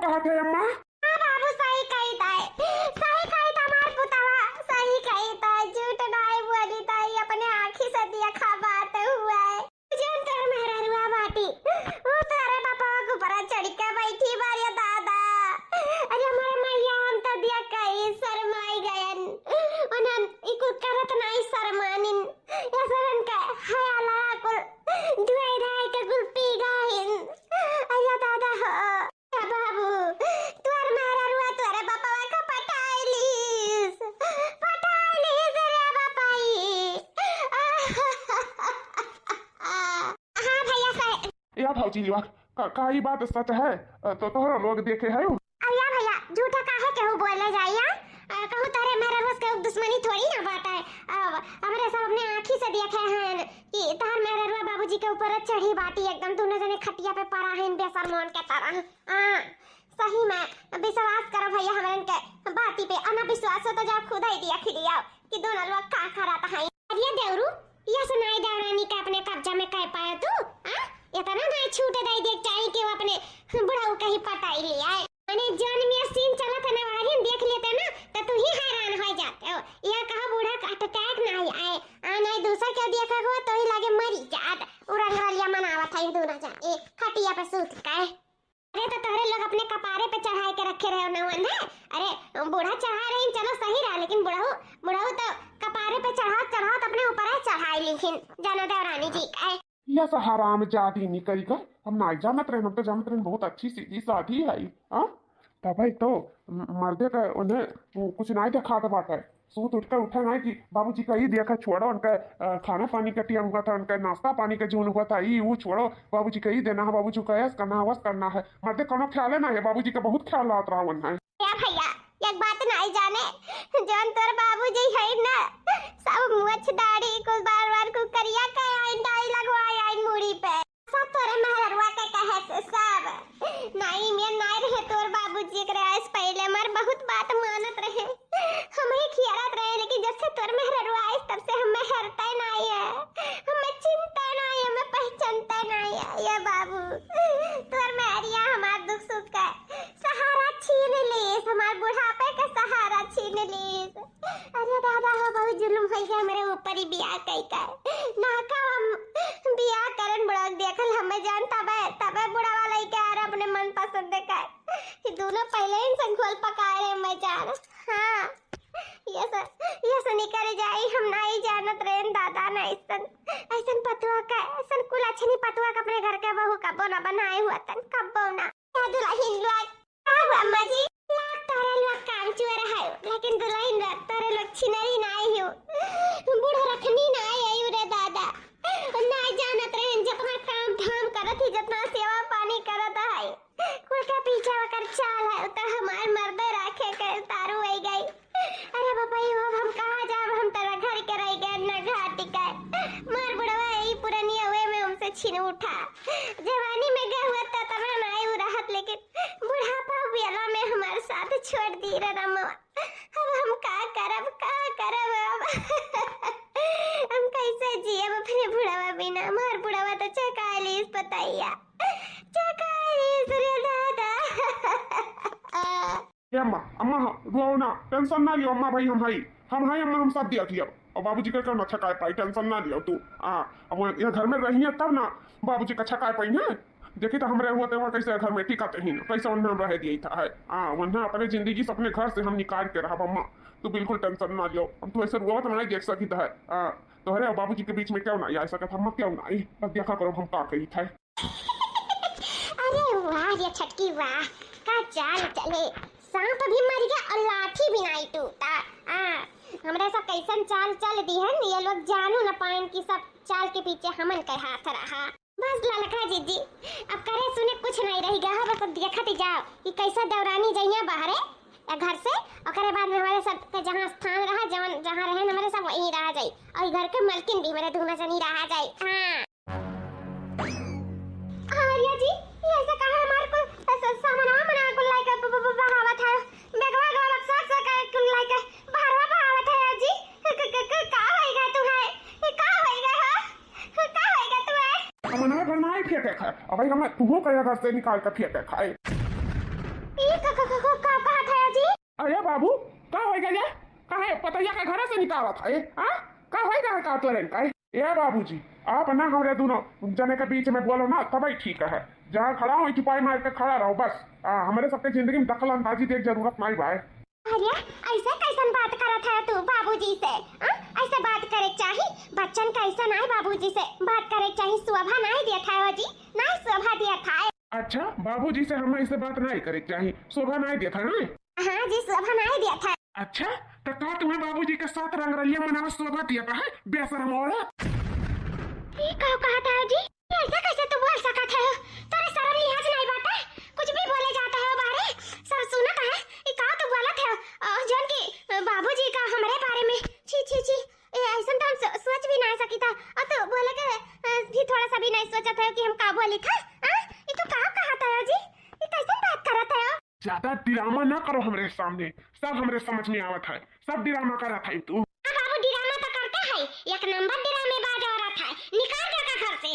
कहत है अम्मा? हां बाबू सही कही ताई, सही कही तमार पुतवा, सही कही ताई, झूठ नहीं बोली ताई, अपने आंखी से देखा बात हुआ है। जन कर मेरा रुआ बाटी वो तारे पापा को ऊपर चढ़ के बैठी बारिया दादा। अरे हमारे मैया हम तो दिया कई शर्माई गयन उन्हन इको करत नहीं शर्मानिन या सरन का हयाला कुल दुआई राय के कुल पी गइन। अरे दादा हो बाबू तुअर मेरा रुआ तुअरे पापा का पटाइलिस रे बापाई। हां भैया साहब या भौजी लिवा का ई बात सच है तो तोहरा लोग देखे है। अया भैया झूठा काहे केहू बोले जाइया, कहू तारे मेरे रोज के दुश्मनी थोड़ी ना बात है। हमरे सब अपने आंखी से देखे हैं कि तार मेरे रुआ बाबूजी के ऊपर चढ़ी बाटी एकदम दोनों जने खटिया पे पड़ा है बेशरमान के तरह। सही में विश्वास करो भैया हमरन के बाती पे, अना विश्वास हो तो जा खुद ही दिया खिलिया कि दोनों लोग का करत है। अरे देवरू ये सुनाई देवरानी का अपने कब्जा में कह पाया तू? इतना नहीं छूट दे देख चाहिए कि वो अपने बुढ़ाऊ कहीं पटाई लिया है। मैंने जन में सीन चला था ना वाली देख लेते ना तो तू ही हैरान हो जाते हो। ये कहा बूढ़ा का अटैक नहीं आए नहीं दूसरा क्या देखा हुआ तो ही लगे मरी जात उड़न वालिया मनावत है दोनों जा एक खटिया पे सूत के। अरे तो तोहरे लोग अपने कपारे पे चढ़ाए के रखे रहे ना वन है। अरे बूढ़ा चढ़ा रहे चलो सही रहा लेकिन बुढ़ाऊ तो कपारे पे चढ़ा अपने ऊपर चढ़ाई लेकिन जानो देवरानी जी का या हराम जादी निकल कर हम ना जानत रहे, हम तो जानत रहे बहुत अच्छी सीधी शादी है। तब भाई तो मर्दे का उन्हें कुछ नहीं देखा था बात है। सूत उठकर उठा नहीं कि बाबूजी का ही देखा छोड़ो उनका खाना पानी का टियम हुआ था, उनका नाश्ता पानी का जून हुआ था ये वो छोड़ो बाबूजी का ही देना है, बाबूजी का ऐस करना है वस करना है। मर्दे कोनो ख्याल ना है, बाबूजी का बहुत ख्याल आता रहा है। भैया एक बात नहीं जाने जान तोर बाबूजी है ना सब मुछ दाढ़ी को बार को करिया के आई डाई लगवाई आई मुड़ी पे सब तोरे मेहरवा के कहे से सब नहीं मैं नहीं रहे तोर बाबूजी के आइस पहले मर बहुत बात मानत रहे हम ही खियारत रहे लेकिन जब से तोर मेहरवा आइस तब से हम मेहरता नहीं है, हमें चिंता नहीं है, हमें पहचानता नहीं है। ये बाबू तोर मेहरिया हमार दुख सुख का सहारा छीन लीस, हमार बुढ़ापे का सहारा छीन लीस। अरे दादा हो बहुत जुल्म हो गया मेरे ऊपर ही बियाह कई का ना का हम बियाह करन बड़ा देखल हमें जान तबे बुढ़ा वाला ही के अपने मन पसंद का कि दोनों पहले ही संखोल पकाए रहे मैं जान। हाँ ये सब निकल जाए हम नहीं जानत रहे दादा ना ऐसन पतुआ का ऐसन कुल अच्छे नहीं पतुआ का अपने घर के बहू कबो ना बनाए हुआ तन कबो ना क्या दुल्हन लोग अम्मा जी लाख तारे लोग काम चोर है लेकिन दुल्हन लोग तारे लोग छिनरी नहीं हो बूढ़ा रखनी नहीं आई रे दादा नहीं जानत रहे जितना काम धाम करत ही जितना सेवा पानी करत है कुल के पीछे कर चाल है तो हमार मर्दे रखे के तारू आई गई। अरे बाबा ये हम कहां जाब हम तेरा घर के रह गए ना घाट का मार बुढ़वा यही पुरानी हुए में हमसे छीन उठा जवानी में गए हुआ था तब नहीं हो राहत लेकिन बुढ़ापा बेला में हमारे साथ छोड़ दी रे रम्मा। अब हम का करब अब हम कैसे जिए अपने बुढ़वा बिना मार बुढ़वा तो चकालीस बताइया चकालीस रे दादा। अम्मा अम्मा रो ना टेंशन ना लियो अम्मा भाई हम हाई अम्मा हम सब दिया किया और बाबूजी का ना छकाए पाई टेंशन ना लियो तू। अब ये घर में रही है तब ना बाबूजी का छकाए पाई है देखी तो हमरे हुआ तो कैसे घर में टिकाते ही कैसे उन्हें हम रह दिया था है उन्हें अपने जिंदगी से अपने घर से हम निकाल के रहा अम्मा तू बिल्कुल टेंशन ना लियो। अब तू ऐसे रुआ तो नहीं देख सकी था तोहरे और बाबूजी के बीच में क्यों ना आ सका था क्यों ना आई बस देखा करो हम का कही था। अरे वाह ये छटकी वाह का चाल चले सांप भी मर गया और लाठी भी नहीं टूटा। हमरे सब कैसन चाल चल दी है ये लोग जानू न पाइन की सब चाल के पीछे हमन के हाथ रहा। बस ललका जीजी अब करे सुने कुछ नहीं रही गया बस अब देखत जाओ कि कैसा दौरानी जाइया बाहरे या घर से और बाद में हमारे सब के जहाँ स्थान रहा जहाँ रहे हमारे सब वहीं रह जाए और घर के मलकिन भी मेरे दोनों जनी रह जाए। आर्या जी ये ऐसे कहा हमारे को सामना मना को लाइक बहावत है बेगवा गवा साथ का को लाइक बाहरवा बहावत है जी का होएगा तू है का होएगा तू है हमने घर ना फेंके खाए अब भाई हम तू कया घर से निकाल कर फेंके खाए बाबू का होएगा ये काहे पतैया के घर से निकाला था ये हां का होएगा का तोरन का ए बाबूजी आप ना हमरे दोनों जने के बीच में बोलो ना तभी ठीक है जहाँ खड़ा हो चुपाई मार के खड़ा रहो बस हमारे सबके जिंदगी में दखल अंदाजी की जरूरत नहीं भाई। अरे ऐसे कैसन बात करत है तू बाबूजी से ऐसे बात करे चाहिए बच्चन कैसा नहीं बाबूजी से बात करे चाहिए शोभा नहीं दिया था जी नहीं शोभा दिया था। अच्छा बाबूजी से हमें इसे बात नहीं करे चाहिए शोभा नहीं दिया था ना। हाँ जी शोभा नहीं दिया था। अच्छा तो क्या तुम्हें बाबूजी के साथ रंगरलिया मनावा शोभा दिया था है बेशरम औरत। ये कहा था जी ऐसा कैसे तू बोल सका था तेरे शर्म लिहाज नहीं बात है कुछ भी बोले जाता है बारे सब सुना है ये कहा तू बोला था जन की बाबूजी का हमारे बारे में छी छी छी ऐसा तो हम सोच भी नहीं सकी था और तो बोले के भी थोड़ा सा भी नहीं सोचा था कि हम का बोली था ये तो कहा था जी ये कैसे बात कर रहा था। ज्यादा ड्रामा ना करो हमारे सामने सब हमारे समझ में आवत है सब ड्रामा कर रहा था तू। बाबू ड्रामा तो करते है एक नंबर ड्रामे बाज हो रहा था निकाल दे घर से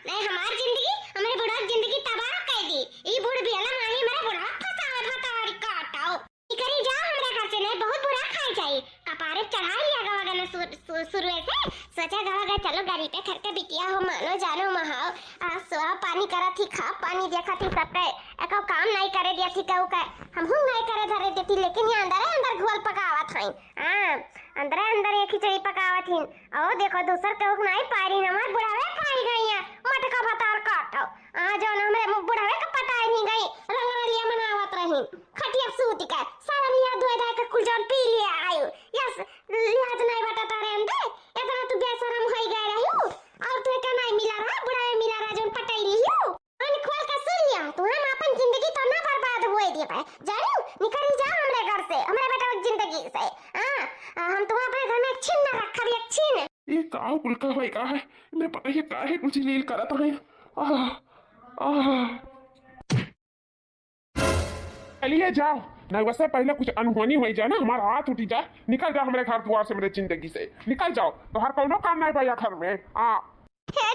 नहीं हमारी जिंदगी हमारे बुढ़ा जिंदगी तबाह कर दी ये बुढ़ बियाला माही मेरा बुढ़ा फसावे फतारी काटाओ करी जा हमारे घर से नहीं बहुत बुरा खाई जाए कपारे चढ़ा लिया गवा ना शुरू से सोचा गवा चलो गाड़ी पे खर के बिटिया हो मानो जानो महाओ सोआ पानी करा थी खा पानी देखा थी सब पे एको काम नहीं करे दिया थी कहू का हम नहीं करे धरे देती लेकिन ये अंदर घोल पकावा था अंदर ये खिचड़ी पकावा थी और देखो दूसर कहू नहीं पारी हमारे बुढ़ावे खाई गई है मटका भतार काटो जो हमारे बुढ़ावे का पता ही नहीं गई रंगरलिया मनावत रही खटिया सूती का सारा लिया धोए धाए का कुल जान पी लिया आयु यस लिहाज नहीं बता तारे अंदर इतना तू बेशरम होई गए रही और तू का नहीं मिला रहा बुढ़ावे मिला रहा जोन पटाई लियो अन खोल का सुन लिया तू हम अपन जिंदगी तो ना बर्बाद होए दिए पे जानो निकल जा हमरे घर से हमरे बेटा की जिंदगी से हम तुम्हारे अपने घर में एक छीन ना रखा भी एक छीन ये काऊ कुल का भाई का है मैं पता है का है कुछ लील करत है चलिए जाओ नहीं वैसे पहले कुछ अनहोनी हुई जाए ना हमारा हाथ उठी जाए निकल जाओ हमारे घर द्वार से मेरे जिंदगी से निकल जाओ तो हर कोनो काम नहीं भैया घर में है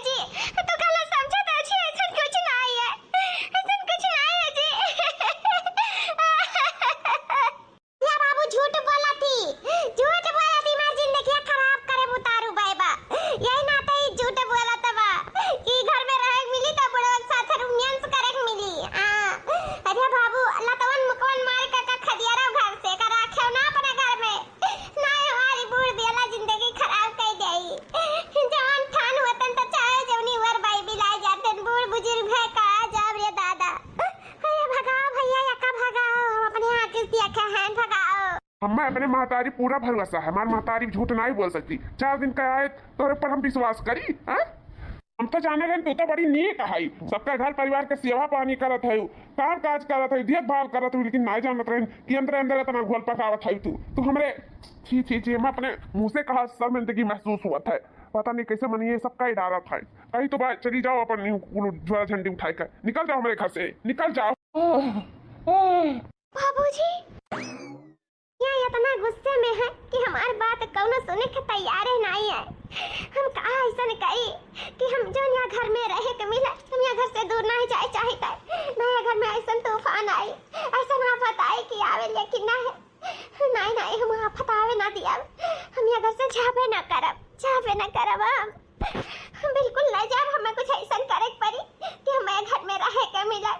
जी तो गलत समझा था जी ऐसा कुछ नहीं है ऐसा कुछ नहीं है जी या बाबू झूठ बोला थी मैं जिंदगी खराब करे उतारू बाबा यही ना था झूठ बोला था कि घर में रहे मिली तो बड़ो साथ रूमियंस करे मिली अरे बाबू अल्लाह तवन मुकवन मार का खदियारा घर से का रखे ना अपने घर में ना हमारी बूढ़ बेला जिंदगी खराब कर देई जान ठान वतन तो चाहे जवनी वर भाई बिलाई जाते बूढ़ बुजुर्ग है का जाब रे दादा अरे भगाओ भैया या का भगाओ अपने हाथ किस दिया क्या है भगाओ हमें अपने महतारी पूरा भरोसा है हमारी महतारी झूठ नहीं बोल सकती 4 दिन का आए तोरे पर हम विश्वास करी हम तो जाने गए तू तो बड़ी नेक है सबका घर परिवार के सेवा पानी करत है काम काज करत है देखभाल करत है लेकिन नहीं जानत रहे कि अंदर इतना घोल पकावत है तू हमरे छी छी छी मैं अपने मुंह से कहा शर्मिंदगी महसूस हुआ था पता नहीं कैसे मनी ये सबका ही डारा था कहीं तो बात चली जाओ अपन ज्वाला झंडी उठाई कर निकल जाओ हमारे घर से निकल जाओ। बाबूजी ये इतना गुस्से में है कि हमारी बात कौनो सुने के तैयार नहीं है हम कहा ऐसा नहीं कही कि हम जो यहाँ घर में रहे के मिला हम यहाँ घर से दूर नहीं जाए चाहता नया घर में ऐसा तूफान आई ऐसा आफत आई कि आवे लेकिन नहीं हम आफत आवे ना दिया हम यहाँ घर से जावे ना करब हम बिल्कुल नहीं जाब हमें कुछ ऐसा करे पड़ी कि हमें घर में रहे के मिला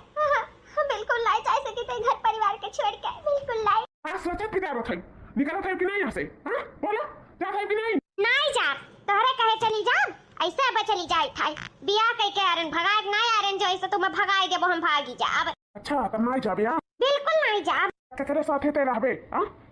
हम बिल्कुल नहीं जा सकते घर परिवार के छोड़ के बिल्कुल नहीं सोचा पिता थे निकला था कि नहीं यहाँ से बोलो जा था कि नहीं जा तोहरे कहे चली जा ऐसे अब चली जाए था बियाह कह के आरन भगाए नहीं आरन जो ऐसे तुम्हें भगाए देबो हम भागी जा अब अच्छा तब नहीं जाबे बिल्कुल नहीं जा तेरे साथे ते रहबे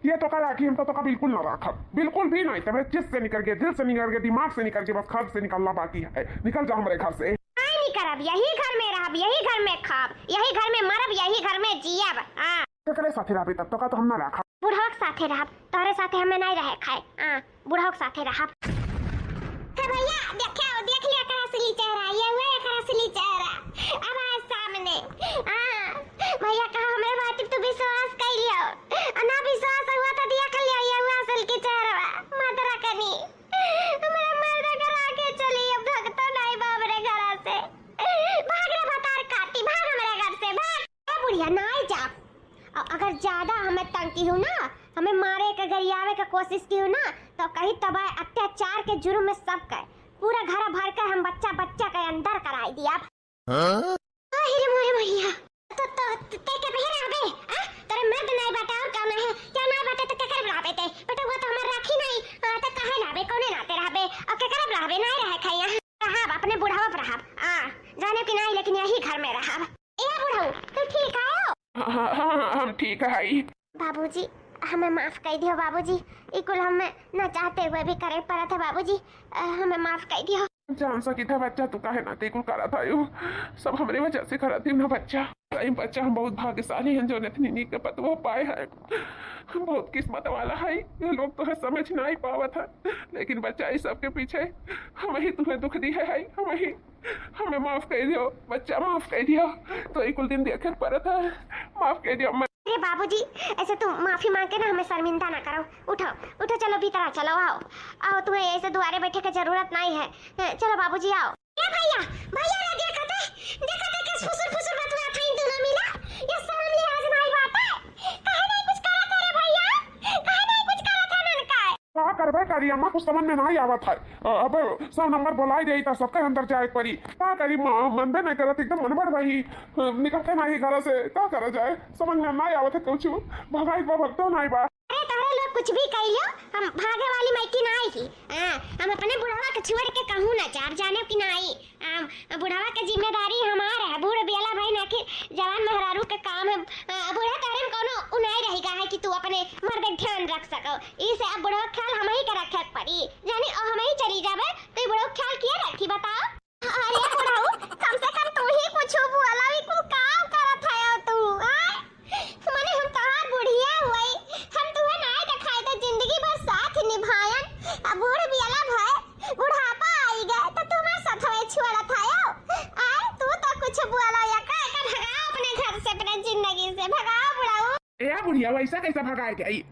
ये तो कल आखी हम तो का बिल्कुल ना रखा बिल्कुल भी नहीं तब जिस से निकल के दिल से निकल के दिमाग से निकल के बस खर्च से निकलना बाकी है निकल जाओ हमारे घर से नहीं करब यही घर में रहब यही घर में खाब यही घर में मरब यही घर में जियब तेरे साथे रहबे तब तो का तो हम ना रखा बुढ़ाक साथे रहब तोरे साथे हमें नहीं रहे खाए बुढ़ाक साथे रहब भैया देख लिया कर असली चेहरा ये हुआ है कर असली चेहरा अब आए सामने भैया कहा हमें बात तू विश्वास कर लियो ना विश्वास हुआ तो दिया कर लिया ये हुआ असल के चेहरा मदरा कनी हमारा मर्दा करा के चली अब भगतो नहीं बाप रे घर से भाग रे भतार काटी भाग हमारे घर से भाग बुढ़िया नहीं जा अगर अगर ज्यादा हमें तंग की हूँ ना, हमें मारे के गरियावे के कोशिश की हूँ ना, तो कहीं तबाह अत्याचार के जुर्म में सब कर पूरा घर भर कर हम बच्चा बच्चा के अंदर कराई दिया। अरे मोरे भैया तो ते के बहरे आबे आ तेरे मर्द नहीं बता और कौन है क्या नहीं बता तो के कर बुलावे ते बेटा वो तो हमार राखी नहीं तो कहे लाबे कोने नाते रहबे और के कर बुलावे नहीं रहे खैया रहब अपने बुढ़ावा पर रहब जाने कि नहीं लेकिन यही घर में रहब। ए बुढ़ऊ तू ठीक आयो? हाँ हम ठीक है। बाबूजी हमें माफ कर दियो बाबूजी, इकुल हमें न चाहते हुए भी करे पड़ा था बाबूजी, हमें माफ कर दियो। जान सकी था बच्चा तू काहे ना तेकुल करा था यू सब हमरे वजह से करा थी ना बच्चा। बच्चा हम बहुत भाग्यशाली हैं जो इतनी नीक के पतवा पाए हैं, हम बहुत किस्मत वाला है। ये लोग तो है समझ नहीं पावत है, लेकिन बच्चा इस सब के पीछे हम ही तुम्हें दुख दी है। हम ही हमें माफ कर दियो बच्चा, माफ कर दियो तो एक दिन देखे पड़ा था, माफ कर दियो। अरे बाबूजी ऐसे तुम माफी मांग के ना हमें शर्मिंदा ना करो, उठो उठो चलो भीतर चलो, आओ आओ तुम्हें ऐसे दुआरे बैठे की जरूरत नहीं है, चलो बाबूजी आओ। ए भैया भैया रे देखते के फुसुर फुसुर बतवा था इन दोनों मिला, ये शर्म लिहाज नहीं बात है, काहे नहीं कुछ करा तेरे भैया, काहे नहीं कुछ करा था नन का का करबे करी अम्मा कुछ समझ में नहीं आवत है। अब सब नंबर बुलाई दे तो सबके अंदर जाए पड़ी, का करी मन में नहीं करत एकदम मनबड़ भाई निकलते नहीं घर से, का करा जाए समझ में नहीं आवत है कुछ, भगाई भगतो नहीं बा। अरे तोरे लोग कुछ भी कह लियो, हम भागे वाली मैकी नहीं की, हम अपने बुढ़ावा के छोड़ के कहूँ ना चार जाने की नहीं, बुढ़ावा के जिम्मेदारी हमारे है, बूढ़ बेला भाई ना कि जवान मेहरारू के काम है, बूढ़ा तोरे में कोनो उनाई रहेगा है कि तू अपने मर्द ध्यान रख सको, इसे अब बुढ़ावा ख्याल हम ही के रखे पड़ी जानी और हम ही चली जावे तो बुढ़ावा ख्याल किए रखी बताओ। अरे बुढ़ाऊ कम से कम तू ही कुछ बोला भी कुल काम करत है तू माने हम तहार बुढ़िया हुई, हम तुम्हें नहीं दिखाई तो जिंदगी भर साथ निभायन, अब बूढ़ बियाला भाई बुढ़ापा आई गए तो तुम्हारे साथ में छोड़ा था तू तो कुछ बोला या का भगाओ अपने घर से अपने जिंदगी से भगाओ बुढ़ाऊ। ए बुढ़िया वैसा कैसा भगाए गई?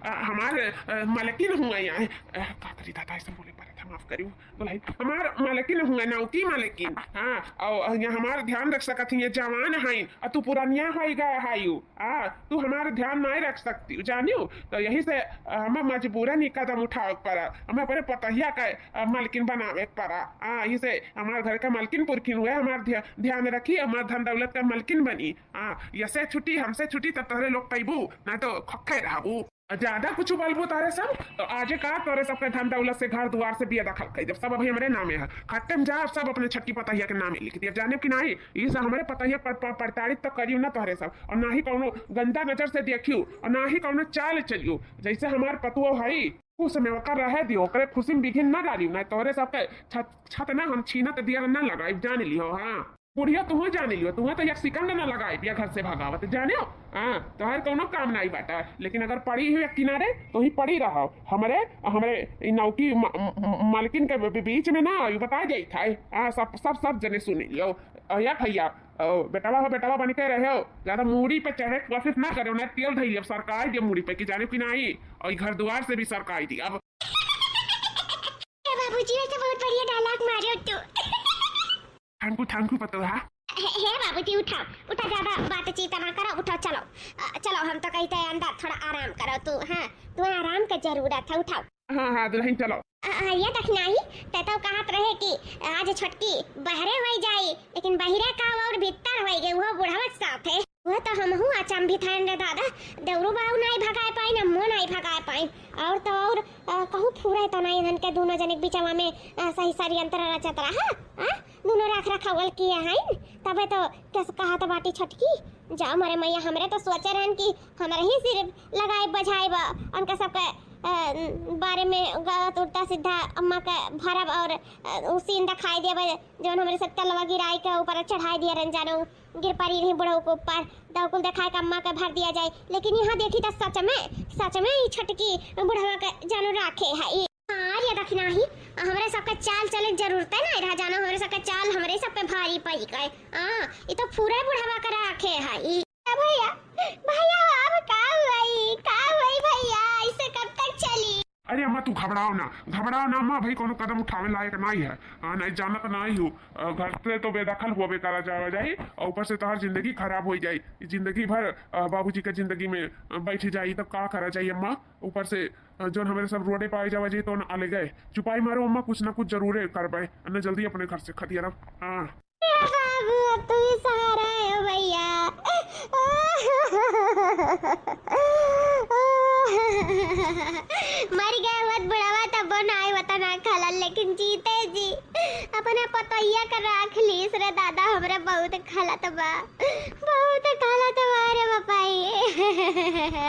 हमारे मालकिन हुआ यहाँ कातरी दादा ऐसे बोले पर माफ करियो बोलाई हमार मालकिन हुआ ना की मालकिन, हाँ और यहाँ हमार ध्यान रख सकत है, जवान है तू पुरानिया हो गया है तू हमारा ध्यान नहीं रख सकती जानियो, तो यही से हमें मजबूरन ही कदम उठावे पड़ा, हमें अपने पतहिया का मालकिन बनावे पड़ा, यही से हमारे घर का मालकिन पुरखिन हुए, हमारा ध्यान रखी, हमारे धन दौलत का मालकिन बनी। यसे छुट्टी हमसे छुट्टी तब तोरे लोग पैबू ना तो खखे रहबू, ज्यादा कुछ बोलबू तारे सब तो आजे का तोरे सबके धन दौलत से घर द्वार से बिया दखल कर जब सब अभी हमारे नामे है, खट्टे में जा सब अपने छठी पतहिया के नामे लिख दिया जाने की नहीं, ये सब हमारे पतहिया प्रताड़ित तो करियो ना तोरे सब, और ना ही कौनो गंदा नजर से देखियो और ना ही कौनो चाल चलियो, जैसे हमारे पतुओ है उस समय ओकर रहे दियो, ओकरे खुशी में बिघिन ना डालियो ना तोरे सबके छत ना हम छीनत दिया ना लगाई जान लियो। हाँ बुढ़िया तुह जान लियो, तुह तो एक सिकंड ना लगाई बिया घर से भगावत जानियो, तोहर कोनो काम नहीं बाटा, लेकिन अगर पड़ी हुई किनारे तो ही पड़ी रहो, हमारे नौकी मालकिन के बीच में ना बता जाई था, सब जने सुन लियो। या भैया बेटावा बन के रहे हो, ज्यादा मूड़ी पे चढ़े कोशिश ना करो ना, तेल धैल अब सरकार दिया मूड़ी पे कि जाने की नहीं, और घर द्वार से भी सरकार दी। अब बाबूजी ने तो बहुत बढ़िया डायलॉग मारे तू, थैंक यू पता है बाबूजी उठाओ उठा, ज्यादा बातचीत ना करो, उठो चलो चलो, हम तो कहते हैं अंदर थोड़ा आराम करो तू, हाँ तुम्हें आराम की जरूरत है, उठाओ। हाँ दुल्हन चलो। ये देखना ही तो कहत रहे कि आज छोटकी बहरे हो जाई, लेकिन बहिरे का और भीतर हो गई वो बुढ़ावा साथ है, वो तो हम हूँ अचंभित है रे दादा, देवरू बाबू नहीं भगाए पाई ना मुँह नहीं भगाए पाई, और तो और कहूँ फूरे तो नहीं धन के दोनों जने बिचवा में सही सारी अंतर रचत रहा, दोनों रख रखावल किए हैं, तबे तो कैसे कहा तो बाटी छटकी जाओ मारे मैया, हमरे तो सोचे रहन कि हमारे ही सिर्फ लगाए बजाए उनका सबके बारे में गलत उल्टा सीधा अम्मा का भरब और उसी इंदा खाई दिया जो हमारे सत्ता लवा गिराई के ऊपर चढ़ाई दिया रन जानो गिर पड़ी नहीं बुढ़ऊ के ऊपर दौकुल दिखाए के अम्मा का भर दिया जाए, लेकिन यहाँ देखी तो सच में ही छटकी बुढ़वा का जानो राखे है। ये देखना ही हमारे सबका चाल चले जरूरत है ना, रह जाना हमारे सबका चाल हमारे सब पे भारी पड़ी गए, ये तो पूरा बुढ़ावा का राखे है। भैया अब का हुई भैया, इसे कब तक चली? अरे अम्मा अम्मा तू घबराओ ना अम्मा, भाई कोनो कदम उठावे लायक नहीं है। नहीं जानत नहीं हूँ, घर से तो बेदखल होबे करा जाए और ऊपर से तोहर जिंदगी खराब हो जाई, जिंदगी भर बाबूजी के जिंदगी में बैठ जाई, तब का करा जाई अम्मा। ऊपर से जो हमारे सब रोडे पाए जावा जी तो आले गए, चुपाई मारो अम्मा, कुछ ना कुछ जरूर कर पाए, न जल्दी अपने घर से खतिया रहो। हाँ बाबू अब तू ही सहारा है भैया। मर गए मत बुढ़ावा तब नाई वतना खला, लेकिन जीते जी अपने पतैया कर राख लीस रे दादा, हमरे बहुत खला तबा, बहुत खला तबा रे बापाई।